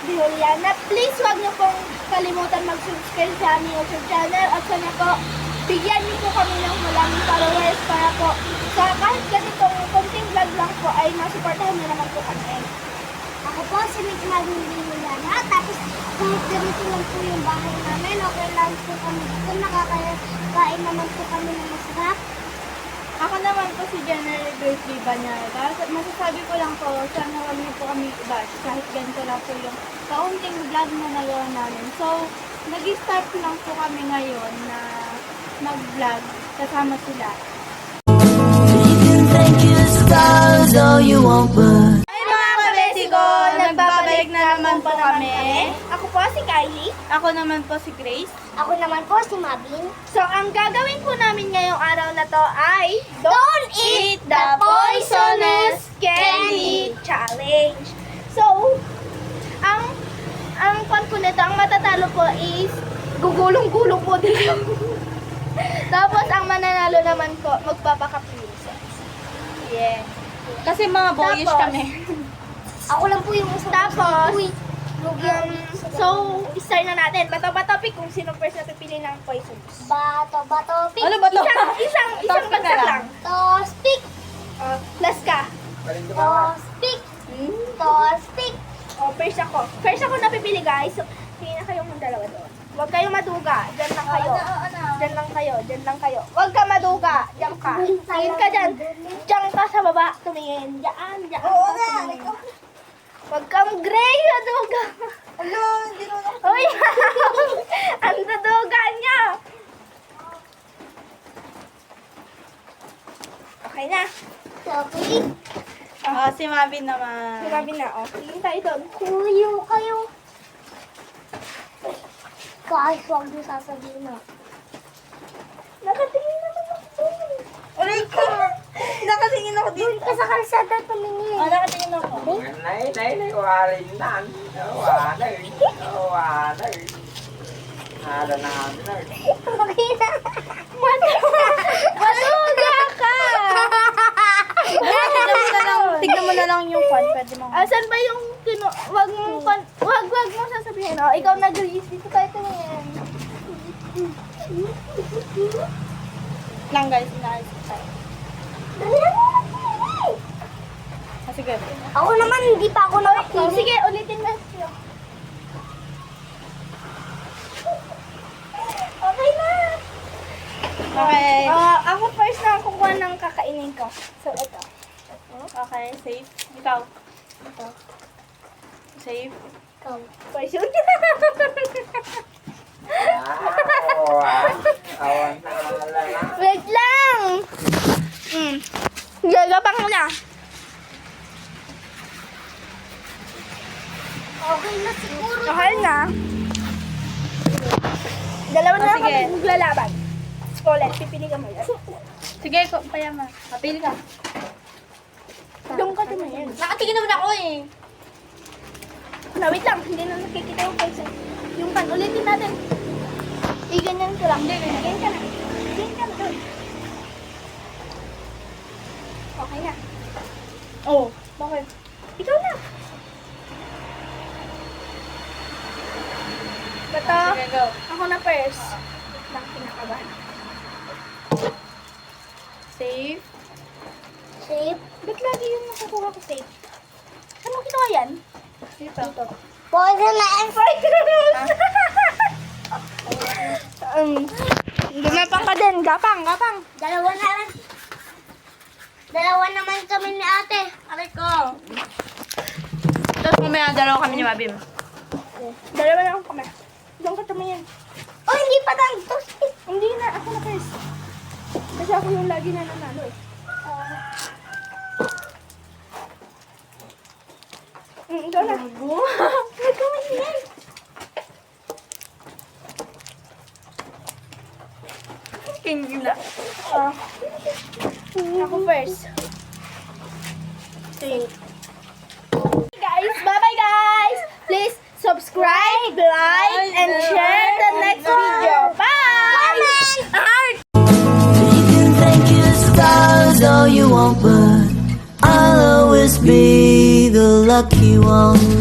de Juliana. Please huwag niyo pong kalimutan mag-subscribe sa aming YouTube channel at sana po bigyan niyo po kami ng maraming followers para po sa kahit ganitong konting vlog lang po ay masuportahan niyo naman po kami. Ako po si Miss Maging de Juliana. Tapos kahit ganito lang po yung bahay namin, okay lang po kami dito. Nakakain naman po kami ng masarap. Ako naman po si General Grace D. Banyaga. Masasabi ko lang po, sana huwag niyo po kami i-bash kahit ganito lang po yung kaunting vlog na nagawa namin. So, nag-start lang po kami ngayon na mag-vlog kasama sila. You can thank your stars all you want, but Hi mga kabesigo! Nagbabalik na naman po kami. Ako po si Kylie. Ako naman po si Grace. Ako naman po si Mabin. So, ang gagawin po namin ngayong araw na to ay Don't Eat the Poisonous Candy Challenge. So, ang pan po nito, ang matatalo po is gugulong-gulong po dito. Tapos, ang mananalo naman po, magpapaka-princess. Yeah. Kasi mga boyish Tapos, kami. Ako lang po yung usap. Tapos, Uy, so, start na natin. Bato-bato pick kung sino first na pipili ng poisonous. bato, pick. Ano ba to? Isang Toss ka bagsak lang. lang. Toss, pick. Plus ka. Toss, pick. Toss, pick. Oh, first ako. First ako napipili, guys. So, tingin na kayong dalawa doon. Huwag kayong maduga. Diyan lang kayo. Diyan lang kayo. Diyan lang kayo. Huwag ka maduga. Diyan ka. Tingin ka dyan. Diyan ka sa baba. Tumingin. Diyan. Diyan. Oo ka na. tumingin. Huwag kang gray. Maduga. Ano? Hindi mo na. Uy! Ang duduga niya. Okay na. Okay. si Mabin naman. Sinabi na. Oh. Tingin tayo doon. Kayo. Guys, huwag niyo sasabihin na. Nakatingin naman ako doon. Aray ko! Nakatingin ako Doon ka sa kalsada tumingin. Nakatingin ako. Lấy qua liền đó anh. Đó qua đây. Đó qua đây. Lần nào nữa đây. Okay na. Maduga ka! Tignan mo na lang yung pan. Pwede mo. Asan ba yung wag mo sasabihin. Oh, ikaw nag-release dito tayo tingin. Lang guys, inaayos ko tayo. Sige. Ako naman, hindi pa ako Oh, nakapili. sige, ulitin na siya. Okay na. Okay. Ako first na kukuha ng kakainin ko. So, ito. Okay, safe. Ikaw. Ito. Safe. Ikaw. Poison. Awan na lang. Wait lang. Gagapang na. Okay na siguro. Okay na. Dalawa na sige. ako maglalaban. Ulit, pipili ka mo yan. Sige, kaya ma. Kapili ka. Doon ka tumingin. Nakatingin naman ako eh. Na, wait lang. Hindi na nakikita yung poison. Yung pan, ulitin natin. Ganyan ko lang. Ganyan ka na. Ganyan ka na doon. Okay na. Oh. Bakit? Ikaw na. Bato. Sige, go. Ako na first. Lang kinakabahan. Safe. Shape. Ba't lagi yung nakukuha ko safe? Saan mo kinuha yan? Dito. Poison na Gumapang ka din. Gapang. Dalawa na lang. Dalawa naman kami ni ate. Aray ko. Tapos mamaya dalawa kami ni Mabim. Dalawa na akong kamay. Doon ka tumingin. Oh, hindi pa tayo. Hindi na. Ako na first. Kasi ako yung lagi na nanalo eh. Ikaw na. Nagkamay yan. Kingila. Ako first. Safe. Guys, bye-bye guys! Please subscribe, like, and share the next video. Bye! You can thank your stars all you want, but I'll always be the lucky one.